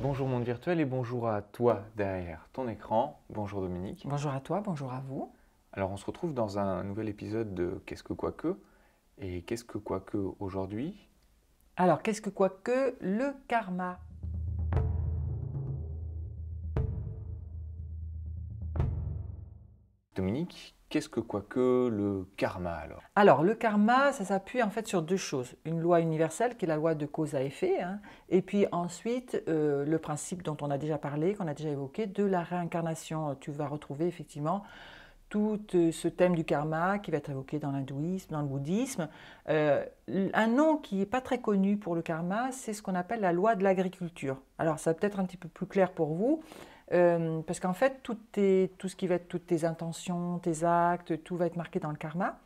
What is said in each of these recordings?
Bonjour monde virtuel et bonjour à toi derrière ton écran. Bonjour Dominique. Bonjour à toi, bonjour à vous. Alors on se retrouve dans un nouvel épisode de Qu'est-ce que quoique. Et qu'est-ce que quoique aujourd'hui? Alors, qu'est-ce que quoique le karma? Dominique, qu'est-ce que quoique le karma alors? Alors, le karma, ça s'appuie en fait sur deux choses. Une loi universelle qui est la loi de cause à effet, hein, et puis ensuite le principe dont on a déjà parlé, qu'on a déjà évoqué, de la réincarnation. Tu vas retrouver effectivement tout ce thème du karma qui va être évoqué dans l'hindouisme, dans le bouddhisme. Un nom qui n'est pas très connu pour le karma, c'est ce qu'on appelle la loi de l'agriculture. Alors, ça va peut-être un petit peu plus clair pour vous, parce qu'en fait, tout ce qui va être toutes tes intentions, tes actes, tout va être marqué dans le karma.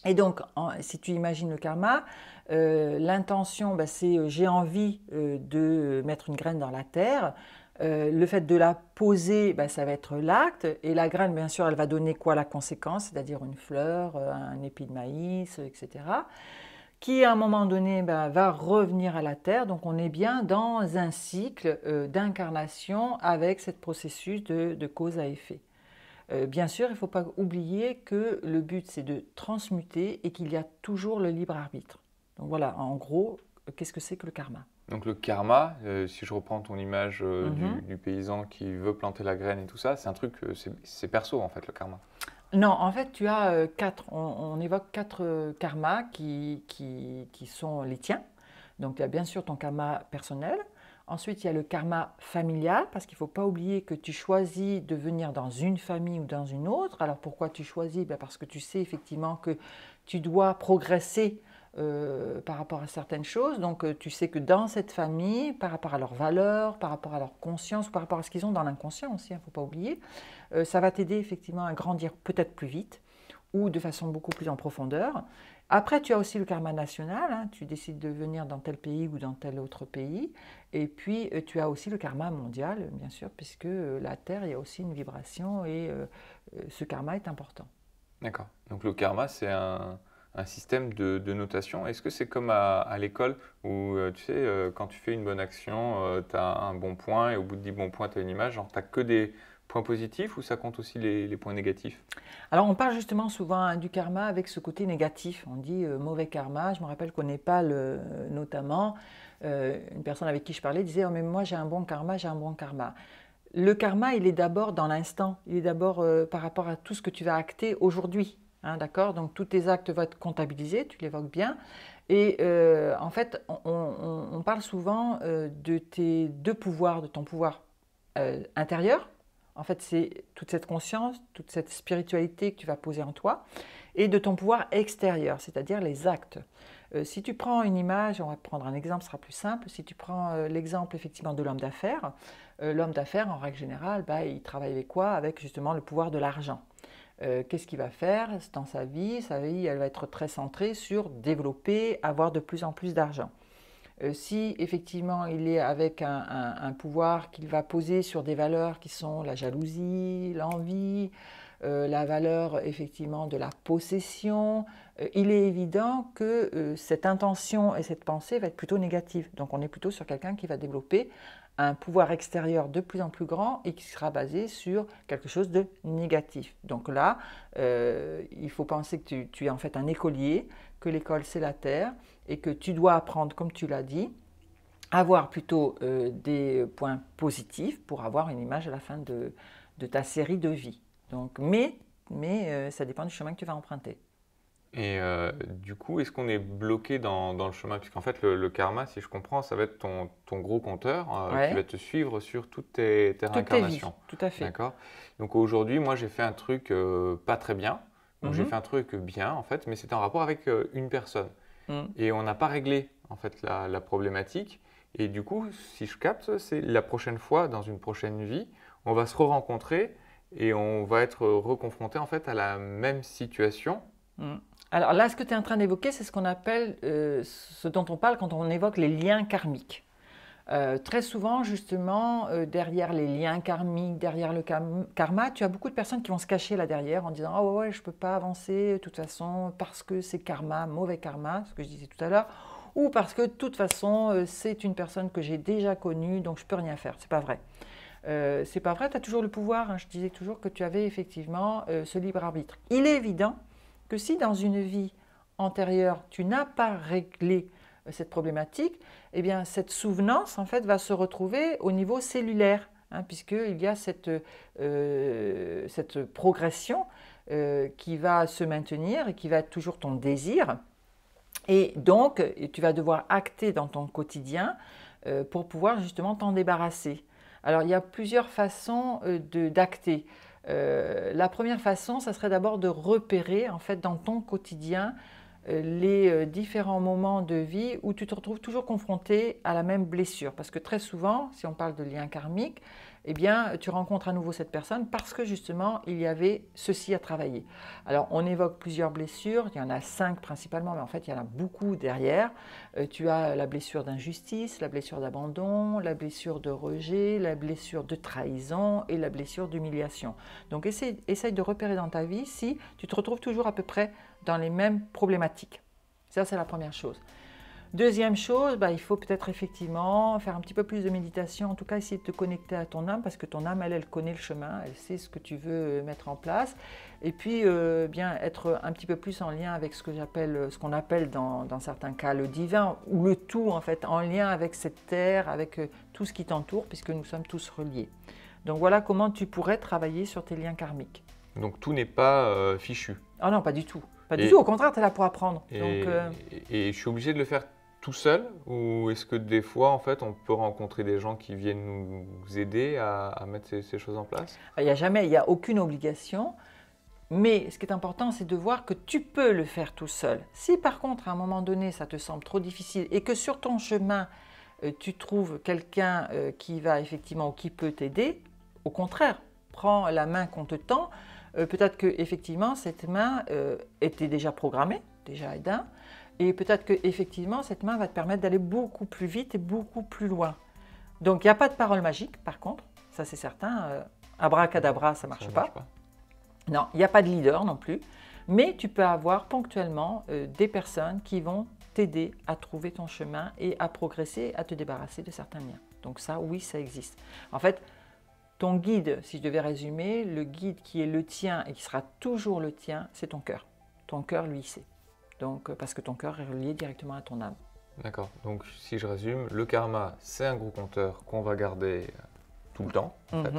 Et donc, si tu imagines le karma, l'intention, c'est j'ai envie de mettre une graine dans la terre. Le fait de la poser, ça va être l'acte. Et la graine, bien sûr, elle va donner quoi la conséquence, c'est-à-dire une fleur, un épi de maïs, etc. Qui, à un moment donné, va revenir à la terre. Donc, on est bien dans un cycle d'incarnation avec ce processus de cause à effet. Bien sûr, il ne faut pas oublier que le but, c'est de transmuter et qu'il y a toujours le libre arbitre. Donc voilà, en gros, qu'est-ce que c'est que le karma? Donc le karma, si je reprends ton image Mhm. du paysan qui veut planter la graine et tout ça, c'est un truc, c'est perso en fait le karma. Non, en fait, tu as on évoque quatre karmas qui sont les tiens. Donc, il y a bien sûr ton karma personnel. Ensuite, il y a le karma familial, parce qu'il ne faut pas oublier que tu choisis de venir dans une famille ou dans une autre. Alors, pourquoi tu choisis? Parce que tu sais effectivement que tu dois progresser par rapport à certaines choses. Donc, tu sais que dans cette famille, par rapport à leurs valeurs, par rapport à leur conscience, par rapport à ce qu'ils ont dans l'inconscient aussi, il ne faut pas oublier, ça va t'aider effectivement à grandir peut-être plus vite ou de façon beaucoup plus en profondeur. Après, tu as aussi le karma national, hein, tu décides de venir dans tel pays ou dans tel autre pays. Et puis, tu as aussi le karma mondial, bien sûr, puisque la Terre, il y a aussi une vibration et ce karma est important. D'accord. Donc le karma, c'est un système de notation. Est-ce que c'est comme à l'école où, tu sais, quand tu fais une bonne action, tu as un bon point et au bout de 10 bons points, tu as une image, genre tu n'as que des points positifs ou ça compte aussi les points négatifs? Alors, on parle justement souvent hein, du karma avec ce côté négatif. On dit mauvais karma. Je me rappelle qu'au Népal, notamment, une personne avec qui je parlais disait oh, mais moi j'ai un bon karma, j'ai un bon karma. Le karma, il est d'abord dans l'instant. Il est d'abord par rapport à tout ce que tu vas acter aujourd'hui. Hein, d'accord? Donc, tous tes actes vont être comptabilisés, tu l'évoques bien. Et en fait, on parle souvent de tes deux pouvoirs, de ton pouvoir intérieur. En fait, c'est toute cette conscience, toute cette spiritualité que tu vas poser en toi, et de ton pouvoir extérieur, c'est-à-dire les actes. Si tu prends une image, on va prendre un exemple, ce sera plus simple. Si tu prends l'exemple effectivement de l'homme d'affaires, en règle générale, il travaille avec quoi? Avec justement le pouvoir de l'argent. Qu'est-ce qu'il va faire dans sa vie? Sa vie, elle va être très centrée sur développer, avoir de plus en plus d'argent. Si effectivement il est avec un pouvoir qu'il va poser sur des valeurs qui sont la jalousie, l'envie, la valeur effectivement de la possession, il est évident que cette intention et cette pensée va être plutôt négative. Donc on est plutôt sur quelqu'un qui va développer un pouvoir extérieur de plus en plus grand et qui sera basé sur quelque chose de négatif. Donc là, il faut penser que tu es en fait un écolier, que l'école c'est la terre et que tu dois apprendre, comme tu l'as dit, avoir plutôt des points positifs pour avoir une image à la fin de ta série de vie. Donc, mais ça dépend du chemin que tu vas emprunter. Et du coup, est-ce qu'on est bloqué dans le chemin? Puisqu'en fait, le karma, si je comprends, ça va être ton gros compteur qui va Ouais, te suivre sur toutes tes toutes tes vies, réincarnations. tout à fait. D'accord? Donc aujourd'hui, moi, j'ai fait un truc pas très bien. Donc j'ai Mhm, fait un truc bien, en fait, mais c'était en rapport avec une personne. mhm. Et on n'a pas réglé, en fait, la problématique. Et du coup, si je capte, c'est la prochaine fois, dans une prochaine vie, on va se re-rencontrer et on va être reconfronté, en fait, à la même situation. Mm. Alors là, ce que tu es en train d'évoquer, c'est ce qu'on appelle, ce dont on parle quand on évoque les liens karmiques. Très souvent, justement, derrière les liens karmiques, derrière le karma, tu as beaucoup de personnes qui vont se cacher là derrière en disant « Ah ouais, je ne peux pas avancer de toute façon parce que c'est karma, mauvais karma », ce que je disais tout à l'heure. ou parce que de toute façon, c'est une personne que j'ai déjà connue, donc je ne peux rien faire. Ce n'est pas vrai. C'est pas vrai, tu as toujours le pouvoir. Hein. Je disais toujours que tu avais effectivement ce libre arbitre. Il est évident que si dans une vie antérieure, tu n'as pas réglé cette problématique, eh bien cette souvenance en fait va se retrouver au niveau cellulaire, hein, puisqu'il y a cette progression qui va se maintenir et qui va être toujours ton désir. Et donc, tu vas devoir acter dans ton quotidien pour pouvoir justement t'en débarrasser. Alors, il y a plusieurs façons d'acter. La première façon, ça serait d'abord de repérer en fait dans ton quotidien les différents moments de vie où tu te retrouves toujours confronté à la même blessure. Parce que très souvent, si on parle de lien karmique, eh bien, tu rencontres à nouveau cette personne parce que justement, il y avait ceci à travailler. Alors, on évoque plusieurs blessures, il y en a 5 principalement, mais en fait, il y en a beaucoup derrière. Tu as la blessure d'injustice, la blessure d'abandon, la blessure de rejet, la blessure de trahison et la blessure d'humiliation. Donc, essaye de repérer dans ta vie si tu te retrouves toujours à peu près dans les mêmes problématiques. Ça, c'est la première chose. Deuxième chose, il faut peut-être effectivement faire un petit peu plus de méditation, en tout cas essayer de te connecter à ton âme, parce que ton âme, elle connaît le chemin, elle sait ce que tu veux mettre en place, et puis bien être un petit peu plus en lien avec ce qu'on appelle dans certains cas le divin, ou le tout en fait, en lien avec cette terre, avec tout ce qui t'entoure, puisque nous sommes tous reliés. Donc voilà comment tu pourrais travailler sur tes liens karmiques. Donc tout n'est pas fichu. Ah non, pas du tout. Pas du tout, au contraire, tu es là pour apprendre. Et je suis obligé de le faire tout seul, ou est-ce que des fois, en fait, on peut rencontrer des gens qui viennent nous aider à mettre ces choses en place? Il n'y a aucune obligation, mais ce qui est important, c'est de voir que tu peux le faire tout seul. Si par contre, à un moment donné, ça te semble trop difficile et que sur ton chemin, tu trouves quelqu'un qui va effectivement, qui peut t'aider, au contraire, prends la main qu'on te tend. Peut-être que effectivement cette main était déjà programmée, déjà d'un, et peut-être que effectivement cette main va te permettre d'aller beaucoup plus vite et beaucoup plus loin. Donc il n'y a pas de parole magique, par contre, ça c'est certain. Abracadabra, ça ne marche pas. Non, il n'y a pas de leader non plus, mais tu peux avoir ponctuellement des personnes qui vont t'aider à trouver ton chemin et à progresser, à te débarrasser de certains liens. Donc ça, oui, ça existe. En fait, ton guide, si je devais résumer, le guide qui est le tien et qui sera toujours le tien, c'est ton cœur. Ton cœur, lui, sait. Donc, parce que ton cœur est relié directement à ton âme. D'accord. Donc, si je résume, le karma, c'est un gros compteur qu'on va garder tout le temps, en fait.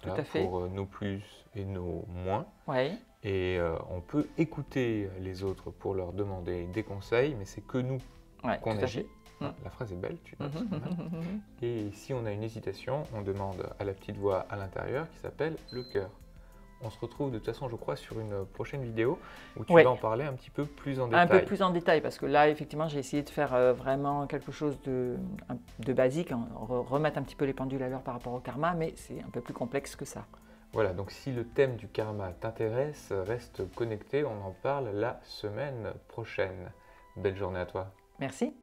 Tout à fait. Pour nos plus et nos moins. Oui. Et on peut écouter les autres pour leur demander des conseils, mais c'est que nous qu'on agit. La phrase est belle, tu notes. Et si on a une hésitation, on demande à la petite voix à l'intérieur qui s'appelle le cœur. On se retrouve de toute façon, je crois, sur une prochaine vidéo où tu vas en parler un petit peu plus en détail. Un peu plus en détail, parce que là, effectivement, j'ai essayé de faire vraiment quelque chose de basique, hein, remettre un petit peu les pendules à l'heure par rapport au karma, mais c'est un peu plus complexe que ça. Voilà, donc si le thème du karma t'intéresse, reste connecté, on en parle la semaine prochaine. Belle journée à toi. Merci.